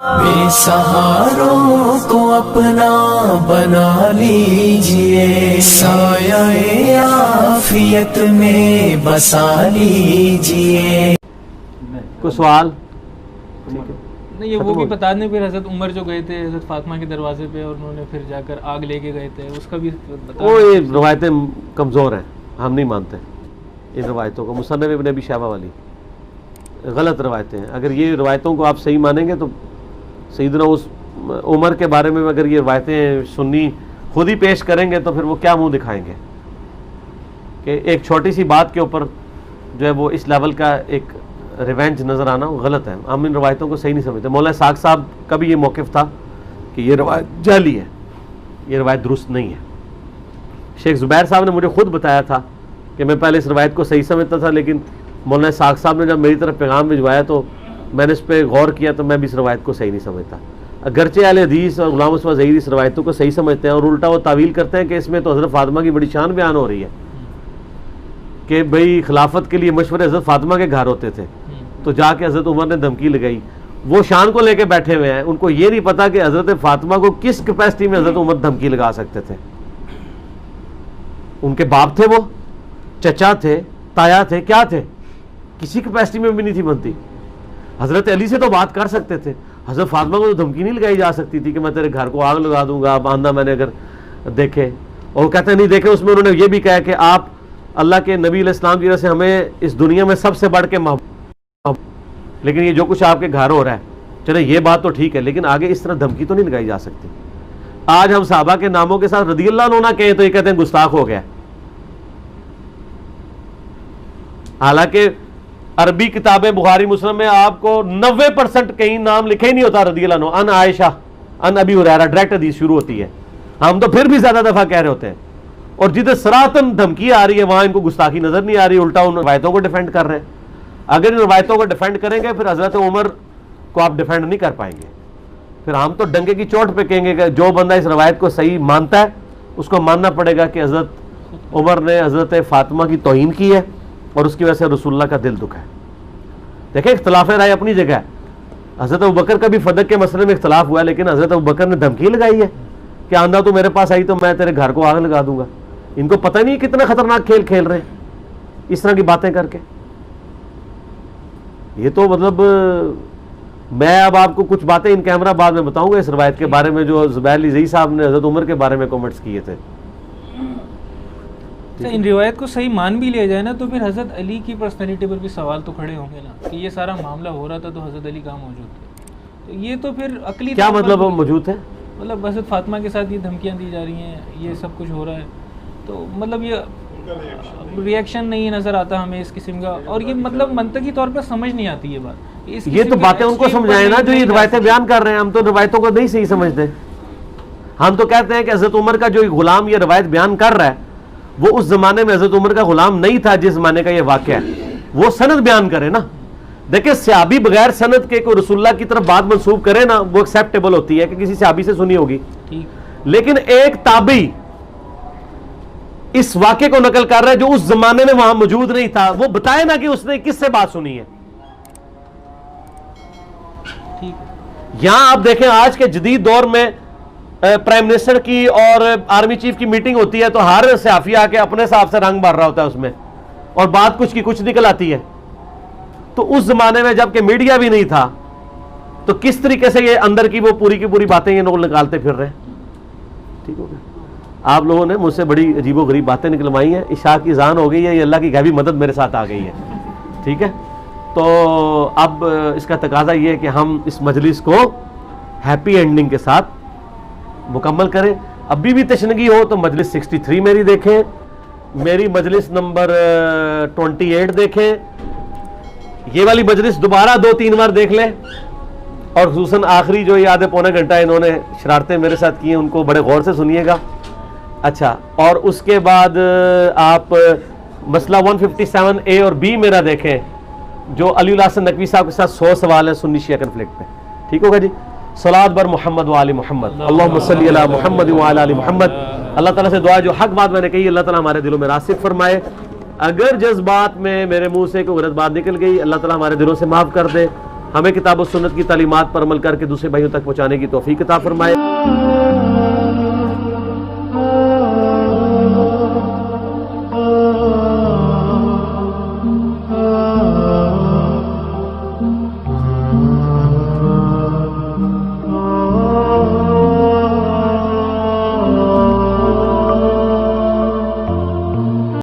بے سہاروں کو اپنا بنا لیجئے، سایہ عافیت میں بسا لیجئے۔ کوئی سوال؟ نہیں، یہ وہ بھی بتانے پھر حضرت عمر جو گئے تھے حضرت فاطمہ کے دروازے پہ اور انہوں نے پھر جا کر آگ لے کے گئے تھے، اس کا بھی وہ یہ روایتیں کمزور ہیں، ہم نہیں مانتے ان روایتوں کو۔ مصنف ابن ابی شیبہ والی غلط روایتیں ہیں، اگر یہ روایتوں کو آپ صحیح مانیں گے تو سیدنا اس عمر کے بارے میں اگر یہ روایتیں سنی خود ہی پیش کریں گے تو پھر وہ کیا منہ دکھائیں گے کہ ایک چھوٹی سی بات کے اوپر جو ہے وہ اس لیول کا ایک ریونج نظر آنا وہ غلط ہے۔ ہم ان روایتوں کو صحیح نہیں سمجھتے۔ مولانا ساق صاحب کا بھی یہ موقف تھا کہ یہ روایت جعلی ہے، یہ روایت درست نہیں ہے۔ شیخ زبیر صاحب نے مجھے خود بتایا تھا کہ میں پہلے اس روایت کو صحیح سمجھتا تھا، لیکن مولانا ساق صاحب نے جب میری طرف پیغام بھجوایا تو میں نے اس پہ غور کیا تو میں بھی اس روایت کو صحیح نہیں سمجھتا۔ اگرچہ اہل حدیث اور غلام عثمان ظہیر اس روایتوں کو صحیح سمجھتے ہیں اور الٹا وہ تعویل کرتے ہیں کہ اس میں تو حضرت فاطمہ کی بڑی شان بیان ہو رہی ہے کہ بھئی خلافت کے لیے مشورے حضرت فاطمہ کے گھر ہوتے تھے، تو جا کے حضرت عمر نے دھمکی لگائی۔ وہ شان کو لے کے بیٹھے ہوئے ہیں، ان کو یہ نہیں پتا کہ حضرت فاطمہ کو کس کیپیسٹی میں حضرت عمر دھمکی لگا سکتے تھے۔ ان کے باپ تھے، وہ چچا تھے، تایا تھے، کیا تھے، کسی کیپیسٹی میں بھی نہیں تھی بنتی۔ حضرت علی سے تو بات کر سکتے تھے، حضرت فاطمہ کو تو دھمکی نہیں لگائی جا سکتی تھی کہ میں تیرے گھر کو آگ لگا دوں گا باندھا میں نے اگر دیکھے۔ اور کہتے ہیں نہیں دیکھے، اس میں انہوں نے یہ بھی کہا کہ آپ اللہ کے نبی علیہ السلام کی وجہ سے ہمیں اس دنیا میں سب سے بڑھ کے محبوب، لیکن یہ جو کچھ آپ کے گھر ہو رہا ہے چلے یہ بات تو ٹھیک ہے، لیکن آگے اس طرح دھمکی تو نہیں لگائی جا سکتی۔ آج ہم صحابہ کے ناموں کے ساتھ رضی اللہ عنہ نہ کہیں تو یہ کہتے ہیں گستاخ ہو گیا، حالانکہ عربی کتابیں بخاری مسلم میں آپ کو 90% کہیں نام لکھے ہی نہیں ہوتا رضی اللہ عنہ، ان عائشہ ان ابی ہریرہ، ڈائریکٹ حدیث شروع ہوتی ہے۔ ہم تو پھر بھی زیادہ دفعہ کہہ رہے ہوتے ہیں، اور جدھر صراحتاً دھمکی آ رہی ہے وہاں ان کو گستاخی نظر نہیں آ رہی، الٹا ان روایتوں کو ڈیفینڈ کر رہے ہیں۔ اگر ان روایتوں کو ڈیفینڈ کریں گے پھر حضرت عمر کو آپ ڈیفینڈ نہیں کر پائیں گے، پھر ہم تو ڈنگے کی چوٹ پہ کہیں گے کہ جو بندہ اس روایت کو صحیح مانتا ہے اس کو ماننا پڑے گا کہ حضرت عمر نے حضرت فاطمہ کی توہین کی ہے اور اس کی وجہ سے رسول اللہ کا دل دکھا ہے۔ دیکھیں اختلاف رائے اپنی جگہ ہے، حضرت ابوبکر کا بھی فدق کے مسئلے میں اختلاف ہوا ہے، لیکن حضرت ابوبکر نے دھمکی لگائی ہے کہ آندھا تو میرے پاس آئی تو میں تیرے گھر کو آگ لگا دوں گا۔ ان کو پتہ نہیں کتنا خطرناک کھیل کھیل رہے ہیں اس طرح کی باتیں کر کے۔ یہ تو مطلب میں اب آپ کو کچھ باتیں ان کیمرہ بعد میں بتاؤں گا اس روایت کے بارے میں جو زبیر علی زئی صاحب نے حضرت عمر کے بارے میں کومنٹس کیے تھے۔ ان روایت کو صحیح مان بھی لیا جائے نا تو پھر حضرت علی کی پرسنالٹی پر بھی سوال تو کھڑے ہوں گے نا کہ یہ سارا معاملہ ہو رہا تھا تو حضرت علی کہاں موجود تھے، تو یہ تو پھر عقلی کیا مطلب وہ موجود ہے؟ مطلب حضرت فاطمہ کے ساتھ یہ دھمکیاں دی جا رہی ہیں، یہ سب کچھ ہو رہا ہے، تو مطلب یہ ریئیکشن نہیں نظر آتا ہمیں اس قسم کا، اور یہ مطلب منطقی طور پر سمجھ نہیں آتی یہ بات۔ یہ تو باتیں ان کو سمجھائیں نا جو یہ روایتیں بیان کر رہے ہیں، ہم تو روایتوں کو نہیں صحیح سمجھتے۔ ہم تو کہتے ہیں کہ حضرت عمر کا جو غلام یہ روایت بیان کر رہا ہے وہ اس زمانے میں حضرت عمر کا غلام نہیں تھا جس زمانے کا یہ واقعہ ہے، وہ سند بیان کرے نا۔ دیکھیں صحابی بغیر سند کے کوئی رسول اللہ کی طرف بات منسوب کرے نا وہ ایکسیپٹیبل ہوتی ہے کہ کسی صحابی سے سنی ہوگی، لیکن ایک تابعی اس واقعے کو نقل کر رہا ہے جو اس زمانے میں وہاں موجود نہیں تھا، وہ بتائے نا کہ اس نے کس سے بات سنی ہے۔ یہاں آپ دیکھیں آج کے جدید دور میں پرائم منسٹر کی اور آرمی چیف کی میٹنگ ہوتی ہے تو ہر صحافی آ کے اپنے حساب سے رنگ بھر رہا ہوتا ہے اس میں، اور بات کچھ کی کچھ نکل آتی ہے۔ تو اس زمانے میں جب کہ میڈیا بھی نہیں تھا تو کس طریقے سے یہ اندر کی وہ پوری کی پوری باتیں یہ لوگ نکالتے پھر رہے ہیں۔ ٹھیک ہو گیا، آپ لوگوں نے مجھ سے بڑی عجیب و غریب باتیں نکلوائی ہیں، عشاء کی اذان ہو گئی ہے، یہ اللہ کی غیبی مدد میرے ساتھ آ گئی ہے۔ ٹھیک ہے، تو اب اس کا تقاضا یہ ہے کہ ہم اس مجلس کو ہیپی اینڈنگ کے ساتھ مکمل کریں۔ ابھی بھی تشنگی ہو تو مجلس 63 میری دیکھیں، میری مجلس نمبر 28 دیکھیں، یہ والی مجلس دوبارہ 2-3 بار دیکھ لیں، اور خصوصاً آخری جو یہ آدھے پونے گھنٹہ انہوں نے شرارتیں میرے ساتھ کی ہیں ان کو بڑے غور سے سنیے گا۔ اچھا، اور اس کے بعد آپ مسئلہ 157A اور B میرا دیکھیں جو علی الحسن نقوی صاحب کے ساتھ 100 سوال ہیں سنی شیعہ کنفلکٹ پہ۔ ٹھیک ہوگا جی، صلاۃ بر محمد و آل محمد، اللہم صلی علی محمد و علی آل محمد۔ اللہ تعالیٰ سے دعا جو حق بات میں نے کہی اللہ تعالیٰ ہمارے دلوں میں راسخ فرمائے، اگر جذبات میں میرے منہ سے کوئی غلط بات نکل گئی اللہ تعالیٰ ہمارے دلوں سے معاف کر دے، ہمیں کتاب و سنت کی تعلیمات پر عمل کر کے دوسرے بھائیوں تک پہنچانے کی توفیق عطا فرمائے.